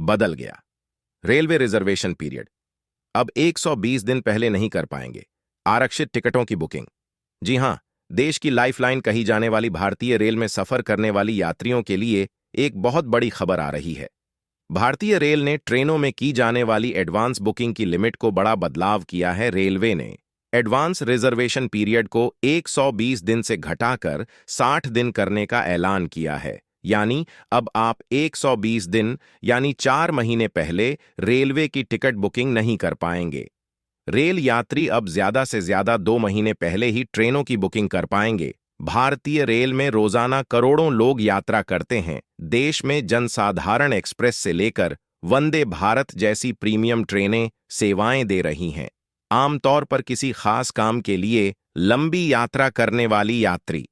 बदल गया। Railway reservation period अब 120 दिन पहले नहीं कर पाएंगे आरक्षित टिकटों की बुकिंग। जी हां, देश की लाइफलाइन कही जाने वाली भारतीय रेल में सफर करने वाली यात्रियों के लिए एक बहुत बड़ी खबर आ रही है। भारतीय रेल ने ट्रेनों में की जाने वाली एडवांस बुकिंग की लिमिट को बड़ा बदलाव किया है। रेलवे ने एडवांस रिजर्वेशन पीरियड को 120 दिन से घटाकर 60 दिन करने का ऐलान किया है। यानी अब आप 120 दिन यानी 4 महीने पहले रेलवे की टिकट बुकिंग नहीं कर पाएंगे। रेल यात्री अब ज्यादा से ज्यादा 2 महीने पहले ही ट्रेनों की बुकिंग कर पाएंगे। भारतीय रेल में रोजाना करोड़ों लोग यात्रा करते हैं। देश में जनसाधारण एक्सप्रेस से लेकर वंदे भारत जैसी प्रीमियम ट्रेनें सेवाएं दे रही हैं। आमतौर पर किसी खास काम के लिए लंबी यात्रा करने वाली यात्री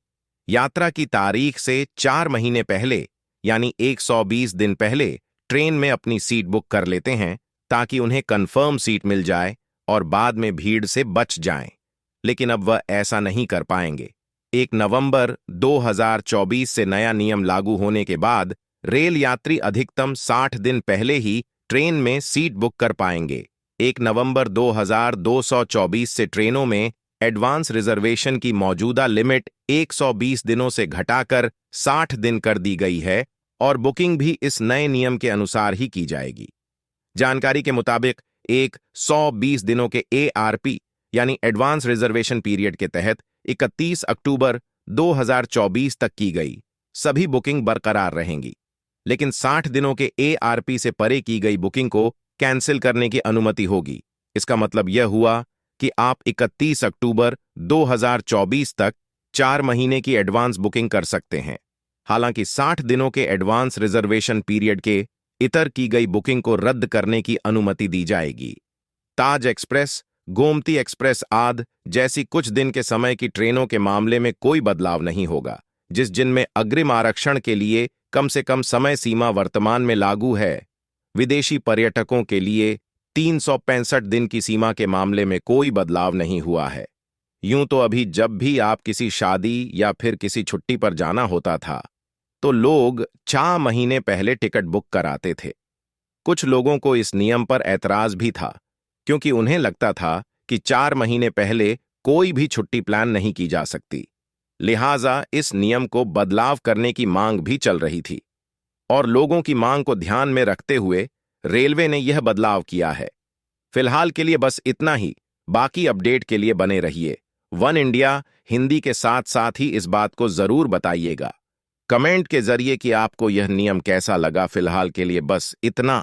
यात्रा की तारीख से 4 महीने पहले यानी 120 दिन पहले ट्रेन में अपनी सीट बुक कर लेते हैं ताकि उन्हें कंफर्म सीट मिल जाए और बाद में भीड़ से बच जाएं। लेकिन अब वह ऐसा नहीं कर पाएंगे। 1 नवंबर 2024 से नया नियम लागू होने के बाद रेल यात्री अधिकतम 60 दिन पहले ही ट्रेन में सीट बुक कर पाएंगे। 1 नवंबर 2224 से ट्रेनों में एडवांस रिजर्वेशन की मौजूदा लिमिट 120 दिनों से घटाकर 60 दिन कर दी गई है और बुकिंग भी इस नए नियम के अनुसार ही की जाएगी। जानकारी के मुताबिक 120 दिनों के एआरपी यानी एडवांस रिजर्वेशन पीरियड के तहत 31 अक्टूबर 2024 तक की गई सभी बुकिंग बरकरार रहेंगी। लेकिन 60 दिनों के एआरपी से परे की गई बुकिंग को कैंसिल करने की अनुमति होगी। इसका मतलब यह हुआ कि आप 31 अक्टूबर 2024 तक 4 महीने की एडवांस बुकिंग कर सकते हैं। हालांकि 60 दिनों के एडवांस रिजर्वेशन पीरियड के इतर की गई बुकिंग को रद्द करने की अनुमति दी जाएगी। ताज एक्सप्रेस, गोमती एक्सप्रेस आदि जैसी कुछ दिन के समय की ट्रेनों के मामले में कोई बदलाव नहीं होगा, जिस जिनमें अग्रिम आरक्षण के लिए कम से कम समय सीमा वर्तमान में लागू है। विदेशी पर्यटकों के लिए 365 दिन की सीमा के मामले में कोई बदलाव नहीं हुआ है। यूं तो अभी जब भी आप किसी शादी या फिर किसी छुट्टी पर जाना होता था तो लोग 4 महीने पहले टिकट बुक कराते थे। कुछ लोगों को इस नियम पर ऐतराज भी था क्योंकि उन्हें लगता था कि 4 महीने पहले कोई भी छुट्टी प्लान नहीं की जा सकती। लिहाजा इस नियम को बदलाव करने की मांग भी चल रही थी और लोगों की मांग को ध्यान में रखते हुए रेलवे ने यह बदलाव किया है। फिलहाल के लिए बस इतना ही। बाकी अपडेट के लिए बने रहिए वन इंडिया हिंदी के साथ साथ ही इस बात को जरूर बताइएगा कमेंट के जरिए कि आपको यह नियम कैसा लगा। फिलहाल के लिए बस इतना।